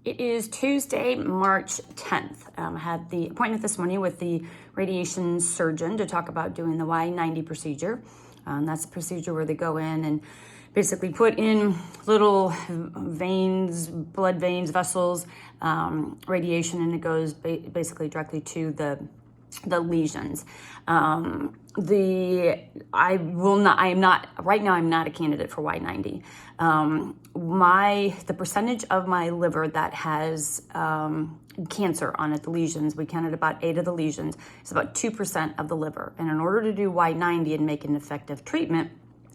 It is Tuesday, March 10th. I had the appointment this morning with the radiation surgeon to talk about doing the Y90 procedure. That's a procedure where they go in and basically put in little veins, blood veins, vessels, radiation, and it goes basically directly to the lesions. I'm not a candidate for Y90. The percentage of my liver that has cancer on it, the lesions, we counted about 8 of the lesions, is about 2% of the liver. And in order to do Y90 and make an effective treatment,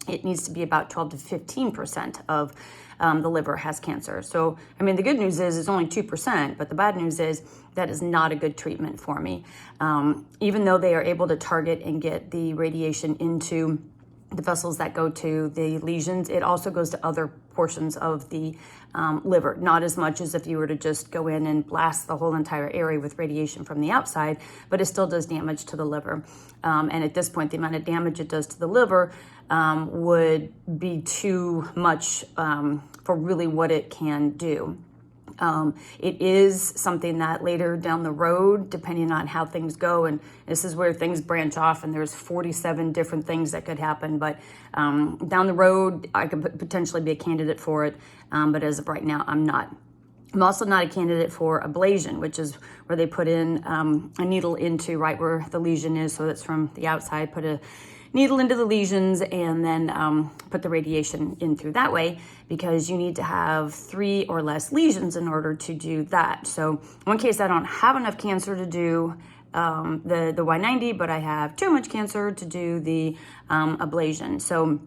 it needs to be about 12 to 15% of the liver has cancer. So, I mean, the good news is it's only 2%, but the bad news is that is not a good treatment for me. Even though they are able to target and get the radiation into the vessels that go to the lesions, it also goes to other portions of the liver. Not as much as if you were to just go in and blast the whole entire area with radiation from the outside, but it still does damage to the liver. And at this point, the amount of damage it does to the liver would be too much for really what it can do. It is something that later down the road, depending on how things go, and this is where things branch off, and there's 47 different things that could happen, but down the road, I could potentially be a candidate for it, but as of right now, I'm not. I'm also not a candidate for ablation, which is where they put in a needle into right where the lesion is, so that's from the outside, put a needle into the lesions and then put the radiation in through that way, because you need to have 3 or less lesions in order to do that. So in one case, I don't have enough cancer to do the Y90, but I have too much cancer to do the ablation. So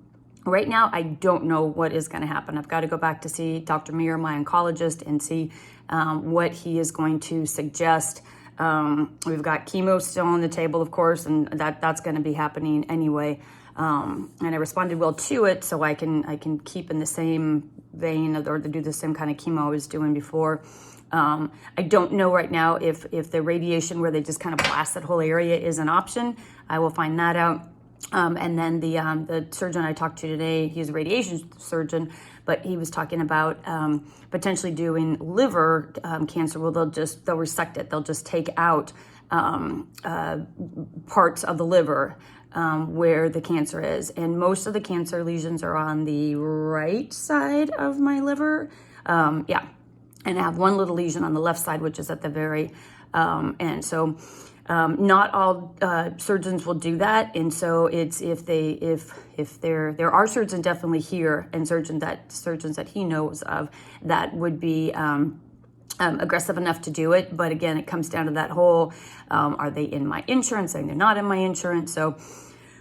right now, I don't know what is going to happen. I've got to go back to see Dr. Meir, my oncologist, and see what he is going to suggest. We've got chemo still on the table, of course, and that's going to be happening anyway. And I responded well to it, so I can keep in the same vein or to do the same kind of chemo I was doing before. I don't know right now if the radiation where they just kind of blast that whole area is an option. I will find that out. And then the surgeon I talked to today, he's a radiation surgeon, but he was talking about potentially doing liver cancer. Well, they'll resect it. They'll just take out parts of the liver where the cancer is. And most of the cancer lesions are on the right side of my liver. And I have one little lesion on the left side, which is at the very end. So not all surgeons will do that, and so it's if there are surgeons definitely here and surgeons that he knows of that would be aggressive enough to do it. But again, it comes down to that whole are they in my insurance? And they're not in my insurance, so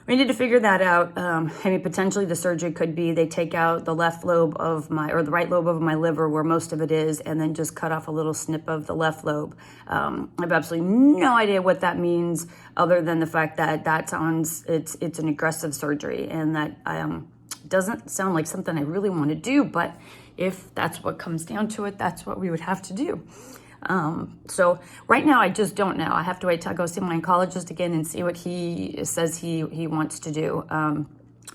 we need to figure that out. I mean, potentially the surgery could be they take out the left lobe of the right lobe of my liver where most of it is, and then just cut off a little snip of the left lobe. I have absolutely no idea what that means, other than the fact that sounds it's an aggressive surgery, and that doesn't sound like something I really want to do. But if that's what comes down to it, that's what we would have to do. So right now, I just don't know. I have to wait till I go see my oncologist again and see what he says he wants to do.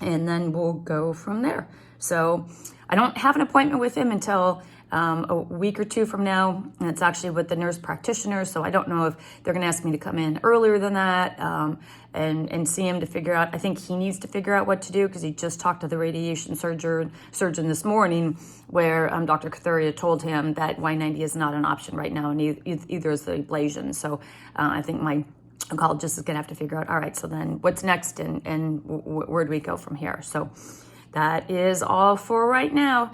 And then we'll go from there. So I don't have an appointment with him until a week or 2 from now. And it's actually with the nurse practitioner. So I don't know if they're going to ask me to come in earlier than that and see him to figure out. I think he needs to figure out what to do, because he just talked to the radiation surgeon this morning, where Dr. Kathuria told him that Y90 is not an option right now, and either is the ablation. So I think my oncologist is going to have to figure out, all right, so then what's next, and where do we go from here? So that is all for right now.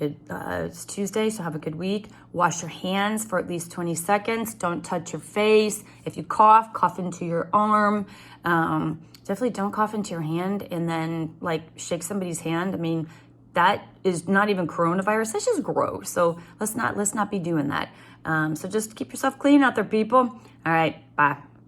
It's Tuesday, so have a good week. Wash your hands for at least 20 seconds. Don't touch your face. If you cough into your arm. Definitely don't cough into your hand and then shake somebody's hand. I mean, that is not even coronavirus. That's just gross. So let's not be doing that. So just keep yourself clean out there, people. All right, bye.